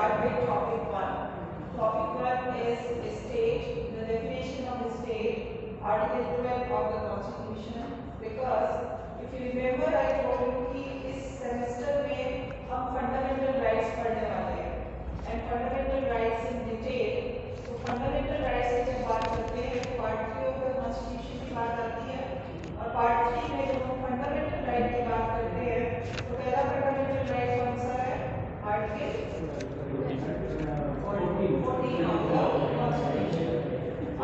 start with topic 1. Topic 1 is state, the definition of state, Article 12 of the Constitution. Because if you remember, I told you कि इस semester में हम fundamental rights पढ़ने वाले हैं and fundamental rights in detail. तो fundamental rights की जब बात करते हैं तो पार्ट 3 ऑफ द कॉन्स्टिट्यूशन की बात आती है और पार्ट 3 में जब हम फंडामेंटल राइट की बात करते हैं तो पहला फंडामेंटल राइट कौन सा है? Article 14 of the Constitution.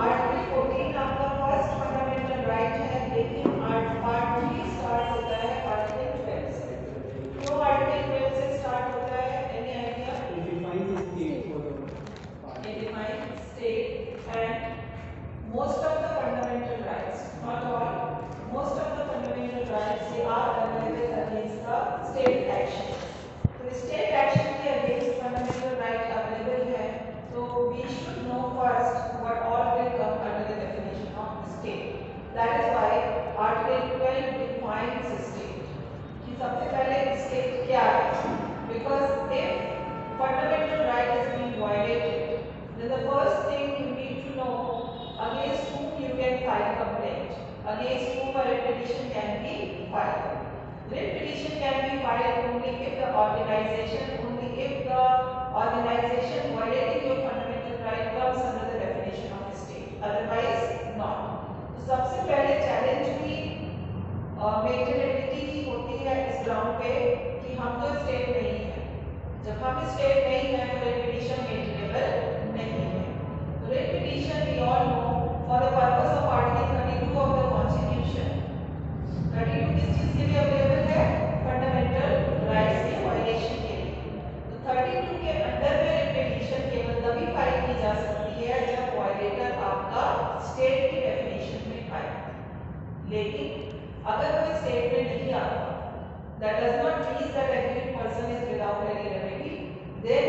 Article 14 आपका फर्स्ट फंडामेंटल राइट है, लेकिन पार्ट 3 स्टार्ट होता है आर्टिकल 12 से. क्यों आर्टिकल 12 से स्टार्ट होता है? Any idea? It defines state and most of the fundamental rights, not all, most of the fundamental rights they are available against the state action. तो state action के against fundamental right available है, तो we should know first what all will come under the definition of state. That is why Article 12 defines state. कि सबसे पहले state क्या है? Because if fundamental right is being violated, then the first thing you need to know against whom you can file a complaint, against whom a writ petition can be filed. Writ petition can be filed only if the organization violating your fundamental right comes under the definition of state. Otherwise, not. तो सबसे पहले challenge भी majority की होती है इस ground पे कि हम तो स्टेट नहीं है. जब हम स्टेट नहीं है तो writ petition मेजरेबल नहीं है. तो writ petition we all know for the purpose of Article 32 of the Constitution. 32 किस चीज के लिए अवेलेबल है? फंडामेंटल राइट्स के वायलेशन के लिए. तो 32 के अंदर में writ petition केवल तभी फाइल की जा सकती है जब वायलेटर आपका स्टेट की डेफिनेशन में आए. लेकिन अगर कोई स्टेट में नहीं आता, that does not mean that every person is without any remedy, then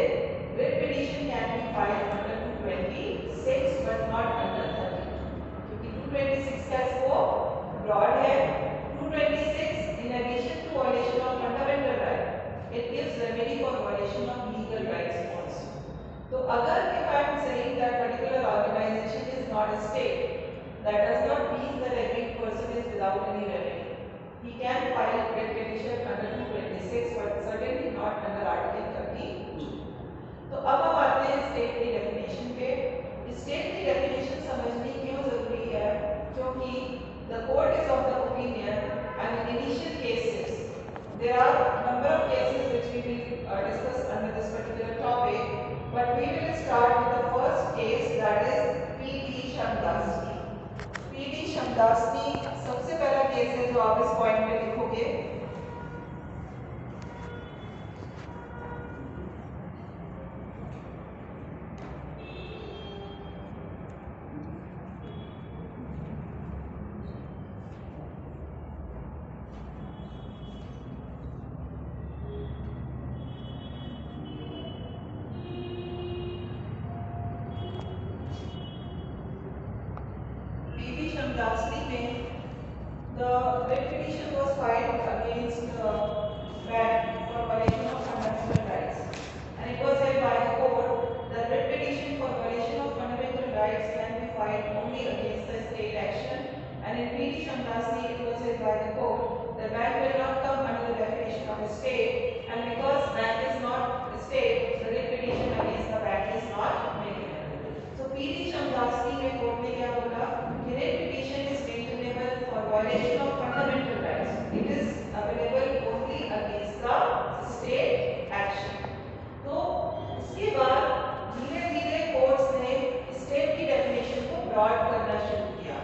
writ petition can be filed under 226 but not under 32. क्योंकि 226 का स्कोप ब्रॉड है. 226 in addition to violation of fundamental right, it gives remedy for violation of legal rights also. तो अगर if I am saying that particular organization is not a state, that does not mean that every person is without any remedy. He can file a writ petition under 226 but certainly not under Article 32. तो अब हम आते हैं state की definition पे. State की definition समझनी क्यों जरूरी है? क्योंकि the court is of the opinion and in initial cases there are number of cases which we will discuss under this particular topic, but we will start with the first case, that is P.D. Shamdasani. P.D. Shamdasani सबसे पहला case है जो आप इस point पे लिखोगे. P.D. Shamdasani में the writ petition was filed against bank for violation of fundamental rights, and it was held by the court that writ petition for violation of fundamental rights can be filed only against the state action, and in P.D. Shamdasani it was held by the court that bank will not come under the definition of a state, and because bank is not a state, the writ petition against the bank is not maintainable. So P.D. Shamdasani में court ने क्या बोला? Writ petition is maintainable for violation of fundamental rights. It is available only against the state action. तो इसके बाद धीरे-धीरे courts ने state की डेफिनेशन को ब्रॉड करना शुरू किया.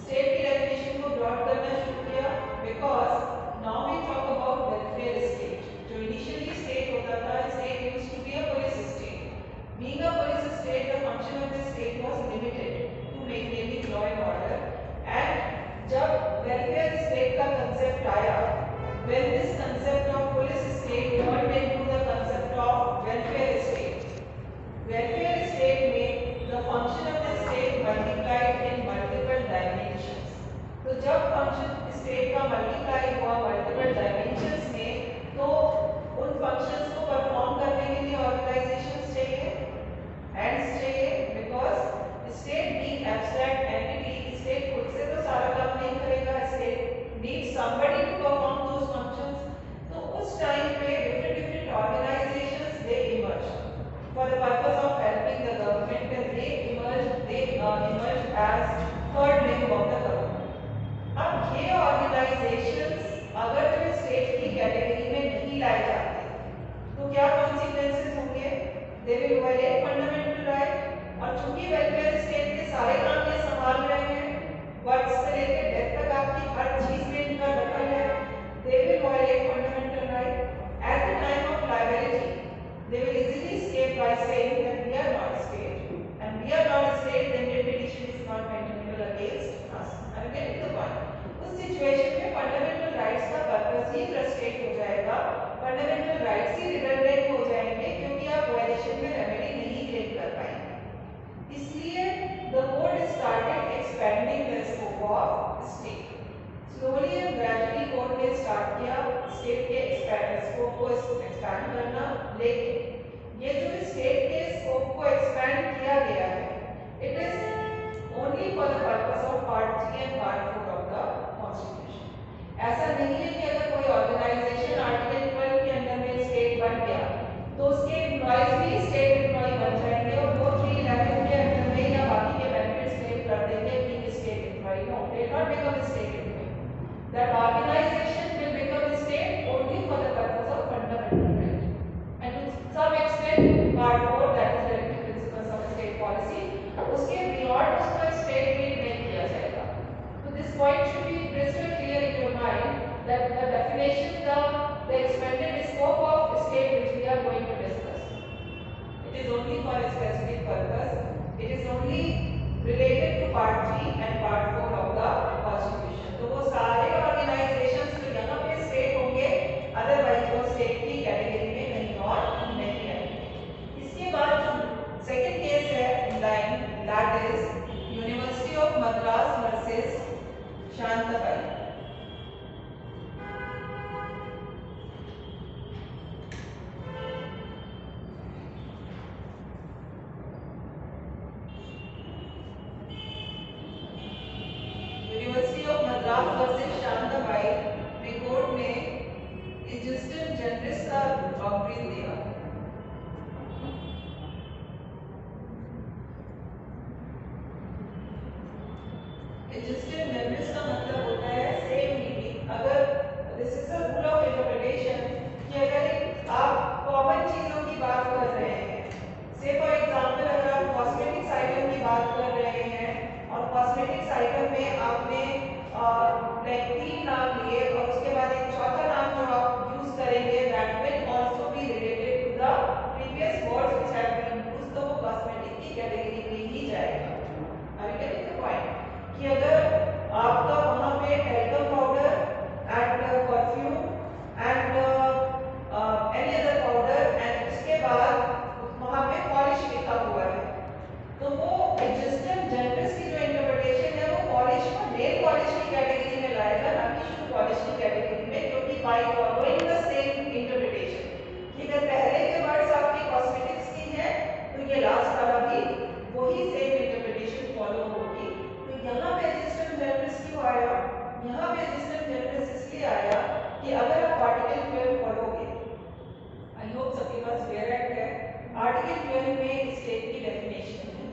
स्टेट की डेफिनेशन को ब्रॉड करना शुरू किया because now we talk about welfare state. जो initially state होता था, state used to be a police state. Being a police state, the function of the state was limited to maintaining law and order. And जब welfare state का concept आया, when this concept of police state turned into the concept of welfare state. Welfare state में the function of the state multiplied in multiple dimensions. तो जब function state का multiply हुआ multiple dimensions में, तो उन functions को perform करने के लिए organizations state being abstract entity, state खुद से तो सारा काम नहीं करेगा, state needs somebody to perform those functions. तो उस टाइम पे different different organizations they emerge for the purpose of helping the government, and they emerge as third limb of the government। अब ये ऑर्गेनाइजेशंस अगर जो स्टेट की category में नहीं लाए जाते तो क्या कॉन्सिक्वेंसेस होंगे? They will violate fundamental right. और चूंकि वेलफेयर स्टेट के सारे काम ये संभाल रहे हैं, बर्थ से लेकर डेथ तक आपकी हर चीज में इनका दखल है, they will violate fundamental right. At the time of liability they will easily escape by saying that we are not state, and we are not state, then repetition is not maintainable against us। Are you getting the point? उस situation में fundamental rights का purpose ही frustrate हो जाएगा, fundamental rights ही redundant हो जाएंगे, क्योंकि आप violation में रेमेडी नहीं क्लेम कर पाएंगे। इसलिए the court started expanding the scope of state। slowly and gradually court ने स्टार्ट किया स्टेट के स्कोप को एक्सपैंड करना, लेकिन ये जो स्टेट के स्कोप को एक्सपैंड किया गया है, it is only for the purpose of part 3 and part 4 of the constitution. ऐसा नहीं है कि अगर कोई ऑर्गेनाइजेशन आर्टिकल 12 के अंडर में स्टेट बन गया तो उसके एम्प्लॉयज भी स्टेट एम्प्लॉय बन जाएंगे और वो 311 के अंडर में या बाकी के बेनिफिट्स क्लेम कर देंगे कि state employ. No, they not become state employ. That organization will become a state only for the purpose of fundamental right, and to some extent part 4, that is directive principles of state policy, उसके beyond उसका state treat नहीं किया जाएगा। So this point should be crystal clear in your mind that the definition, the expanded scope of state which we are going to discuss, it is only for a specific purpose, it is only related to part 3 and part 4 of the constitution। तो वो सारे organisations जो यहाँ पे state होंगे, otherwise वो state की category में कहीं और नहीं आएंगे। इसके बाद जो सेकंड केस है in line, that is university of Madras versus Shantabai. University of Madras versus Shantabai में कोर्ट ने एग्जिस्टेंस जनरस का डॉक्ट्रिन दिया। एग्जिस्टेंस जनरस का मतलब होता है सेम मीनिंग। अगर this is the rule of interpretation कि अगर आप कॉमन चीजों की बात कर रहे हैं, से फॉर एग्जांपल अगर आप कॉस्मेटिक्स आइटम की बात कर रहे हैं और कॉस्मेटिक्स आइटम में आपने लाइक 3 नाम लिए और उसके बाद एक चौथा नाम जो आप यूज करेंगे, that will also be related to the previous words which have been used, तो वो कॉस्मेटिक की कैटेगरी में ही जाएगा। Are you getting the point? कि अगर आपका वहां पे talcum powder and perfume and any other powder and उसके बाद वहां पे पॉलिश लिखा हुआ है, तो वो एग्जिस्टेंस जनरस की जो इंटरप्रिटेशन है वो पॉलिश को नेल पॉलिश की कैटेगरी में लाएगा, ना कि शू पॉलिश की कैटेगरी में, क्योंकि by following the same interpretation कि अगर पहले के वर्ड्स आपके कॉस्मेटिक्स की है तो ये लास्ट वाला भी वही सेम इंटरप्रिटेशन फॉलो होगी। तो यहाँ पे एग्जिस्टेंस जनरस क्यों आया? यहाँ पे एग्जिस्टेंस जनरस इसलिए आया कि अगर आप आर्टिकल 12 पढ़ोगे, आई होप सबके पास वेयर एक्ट है, आर्टिकल 12 में स्टेट की डेफिनेशन है।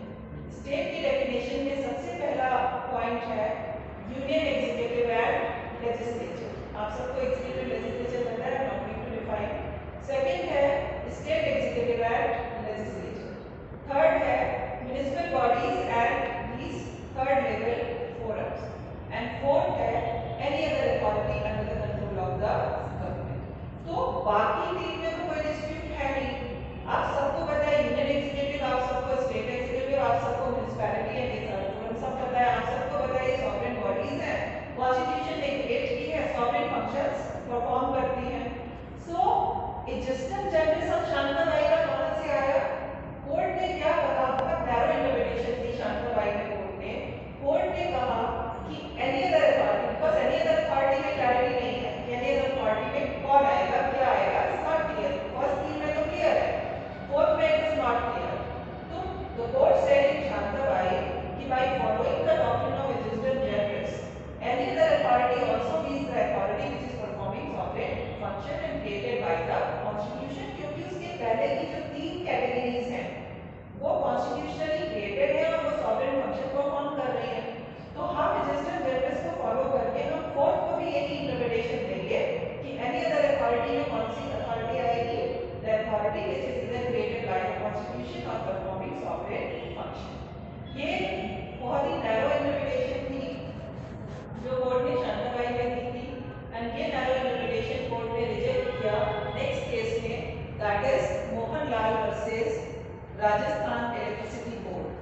स्टेट की डेफिनेशन में सबसे पहला पॉइंट है यूनियन एग्जीक्यूटिव एंड लेजिस्लेचर। आप सबको एग्जीक्यूटिव लेजिस्लेचर पता है, not need to define. Second है state executive and legislature. Third है municipal bodies and these third level forums, and fourth है any other authority under the control of the government. तो बाकी तीन में तो कोई डिस्प्यूट है नहीं, आप सबको पता है यूनियन एग्जीक्यूटिव, आप सबको स्टेट एग्जीक्यूटिव, आप सबको म्युनिसिपैलिटी एंड थर्ड फोरम सब पता है, आप सबको पता है ये सॉवरेन बॉडीज हैं, कॉन्स्टिट्यूशन ने क्रिएट की है, सॉवरेन फंक्शंस परफॉर्म करती हैं। सो एग्जिस्टेंस जनरस ऑफ शांताबाई का कहां से आया? कोर्ट ने क्या कहा, बहुत नैरो इंटरप्रिटेशन दी शांताबाई में कोर्ट ने कहा कि any other authority, because any other authority में क्लैरिटी नहीं है कि एनी अदर अथॉरिटी में कौन आएगा, क्या आएगा, इट्स नॉट क्लियर। फर्स्ट तीन में तो क्लियर है, फोर्थ में इट इज नॉट क्लियर। तो the court said in Shantabai any other authority also means the authority which is performing sovereign function and created by the constitution, क्योंकि उसके पहले की जो 3 कैटेगरीज हैं वो कॉन्स्टिट्यूशनली क्रिएटेड है और वो सॉवरेन फंक्शन परफॉर्म कर रही है। तो हम रजिस्टर जनरल्स को फॉलो करके हम फोर्थ को भी यही इंटरप्रिटेशन देंगे कि एनी अदर अथॉरिटी में कौन सी अथॉरिटी आएगी, द अथॉरिटी व्हिच इज इधर क्रिएटेड बाय द कॉन्स्टिट्यूशन और परफॉर्मिंग सॉवरेन फंक्शन। ये बहुत ही नैरो इंटरप्रिटेशन थी जो कोर्ट ने शांताबाई ने दी थी एंड ये नैरो इंटरप्रिटेशन कोर्ट ने रिजेक्ट किया नेक्स्ट केस में, that is Mohanlal versus Rajasthan electricity board.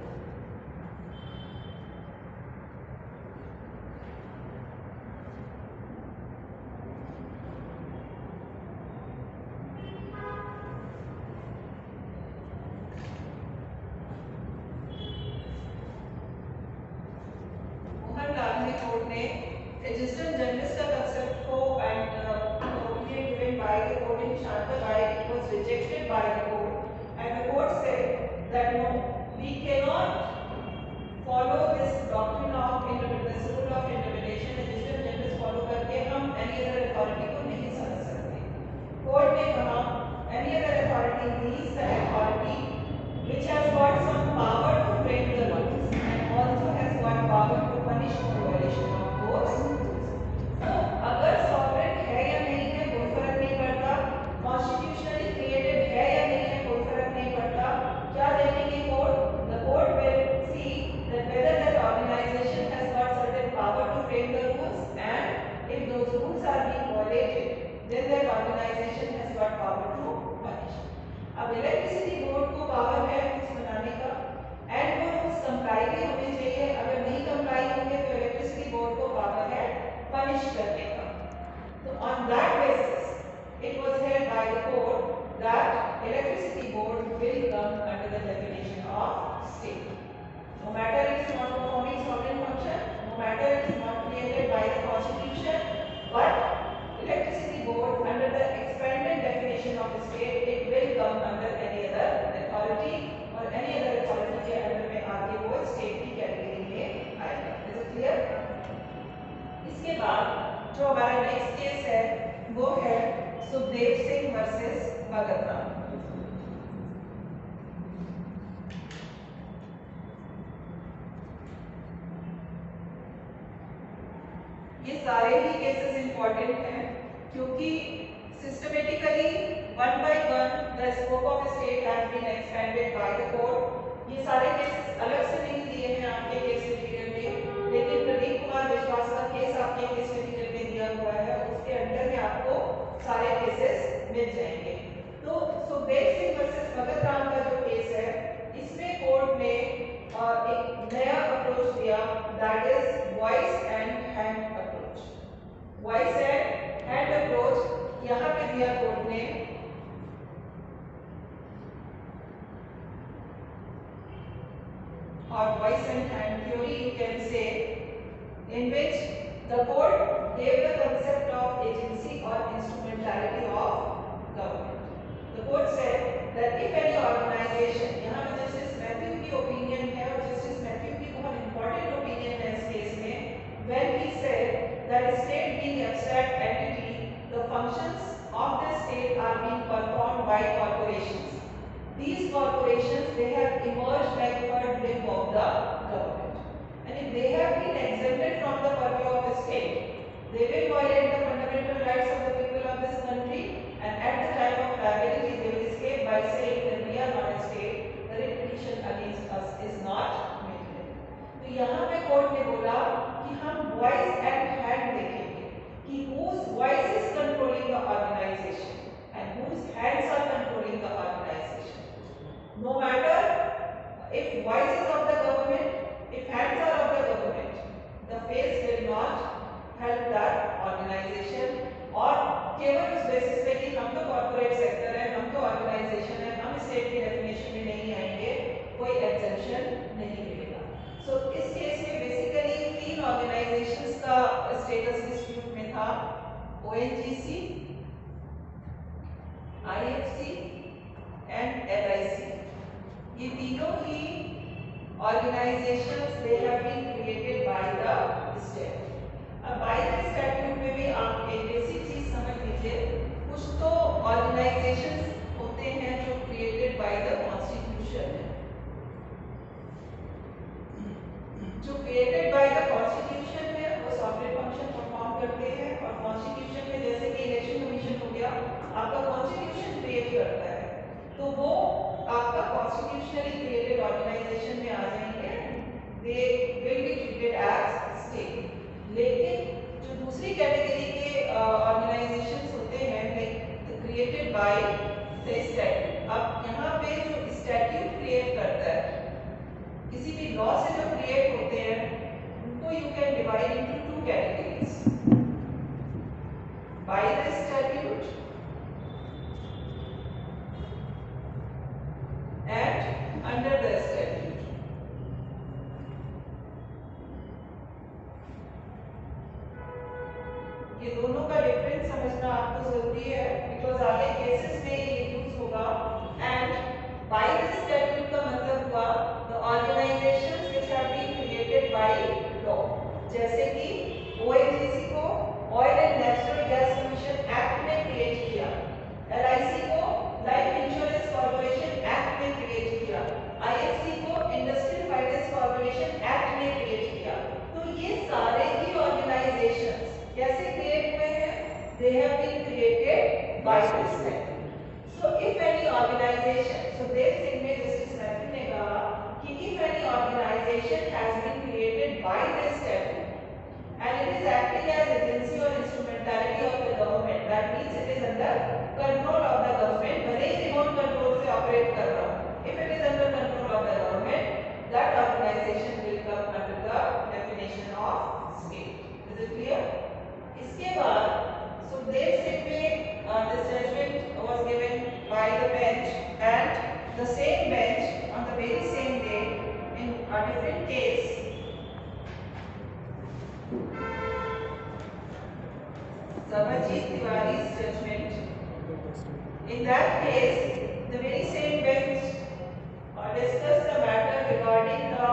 Mohanlal court ने रजिस्टर जनरल्स का कंसेप्ट को and opinion given by the court in Shantabai, it was rejected by the court and the court said that no, we cannot follow this doctrine of this rule of interpretation register generals follow करके हम any other authority को नहीं समझ सकते। Court ने कहा any other authority means the authority which has got some power to frame the rules and also has got power to punish the violation of those rules। तो अगर sovereign है या नहीं है कोई फर्क नहीं पड़ता, कॉन्स्टिट्यूशनली क्रिएटेड है या नहीं है कोई फर्क नहीं पड़ता, क्या देखेंगे court, the court will see that whether that organization has got certain power to frame the rules and if those rules are being violated then that organization has got power to punish. अब electricity board को power है rules बनाने का and वो rules comply भी होने चाहिए, अगर नहीं कंप्लाई होंगे तो इलेक्ट्रिसिटी बोर्ड को पावर है पनिश करने का। तो on that basis it was held by the court that electricity board will come under the definition of state, no matter it is not performing sovereign function, no matter it is not created by the constitution, but electricity board under the expanded definition of state it will come under any other authority और any other authority के under में आके वो state की category में आएगा। Is it clear? इसके बाद जो हमारा नेक्स्ट केस है वो है सुखदेव सिंह वर्सेस भगत राम। ये सारे ही केसेस इंपॉर्टेंट हैं क्योंकि systematically one by one the scope of state has been expanded by the court. ये सारे केसेस अलग से नहीं दिए हैं आपके केस मटेरियल में, लेकिन प्रदीप कुमार विश्वास का केस आपके केस मटेरियल में दिया हुआ है, उसके अंदर में आपको सारे केसेस मिल जाएंगे। तो सुखदेव सिंह वर्सेस भगत राम का जो केस है इसमें कोर्ट ने एक नया अप्रोच दिया, that is voice and hand approach. Voice and hand approach यहाँ पे दिया कोर्ट ने or voice and hand theory you can say, in which the court gave the concept of agency or instrumentality of government. The court said that if any organization, यहाँ पे justice Matthew की opinion है और justice Matthew की बहुत important opinion है इस case में, when he said that state being abstract entity, the functions of the state are being performed by corporations. These corporations, they have emerged like third limb of the government, and if they have been exempted from the purview of the state, they will violate the fundamental rights of the people of this country, and at the time of liability they will escape by saying that we are not a state, the writ petition against us is not made. तो यहाँ पे court ने बोला कि हम voice and hand देखेंगे कि whose voice is controlling the organization and whose hands are controlling the organization. No matter if voice is of the government, if hands are of the government, the face will not help that organization और केवल उस basis पे कि हम तो corporate sector है, हम तो ऑर्गेनाइजेशन है, हम स्टेट की डेफिनेशन में नहीं आएंगे, कोई एक्सेप्शन नहीं मिलेगा। सो इस केस में बेसिकली 3 ऑर्गेनाइजेशंस का स्टेटस डिस्प्यूट में था, ONGC, IFC एंड LIC। ये तीनों ही organizations they have been created by the state। Adopt करते हैं और कॉन्स्टिट्यूशन में जैसे कि इलेक्शन कमीशन हो गया आपका कॉन्स्टिट्यूशन क्रिएट करता है, तो वो आपका कॉन्स्टिट्यूशनली क्रिएटेड ऑर्गेनाइजेशन में आ जाएंगे, they will be treated as state. लेकिन जो दूसरी कैटेगरी के ऑर्गेनाइजेशंस होते हैं like created by the statute, अब यहाँ पे जो स्टैट्यूट क्रिएट करता है किसी भी लॉ से जो क्रिएट होते हैं उनको you can divide into two categories, bye the statute and under the statute. ये दोनों का डिफरेंस समझना आपको जरूरी है बिकॉज आगे केसेस में ये यूज होगा। एंड बाय द स्टैट्यूट का मतलब हुआ the organizations which have been created by law, जैसे कि ओएनजीसी को oil and natural gas commission act में क्रिएट किया, एलआईसी को लाइफ इंश्योरेंस कॉर्पोरेशन एक्ट में क्रिएट किया, आईएफसी को इंडस्ट्रियल फाइनेंस कॉर्पोरेशन एक्ट में क्रिएट किया। तो ये सारे ही ऑर्गेनाइजेशंस कैसे क्रिएट हुए हैं? They have been created by the statute. So if any organization, so Dev Singh में जस्टिस मैथ्यू ने कहा कि if any organization has been created by the statute and it is acting as agency or instrumentality of the government, that means it is under control of the government, भले ही remote control से operate कर रहा हो, if it is under control of the government, that organization will come under the definition of state. Is it clear? इसके बाद सुखदेव सिंह में this judgment was given by the bench and the same bench on the very same day in a different case Samarjit Tiwari's judgment. In that case the very same bench discussed the matter regarding the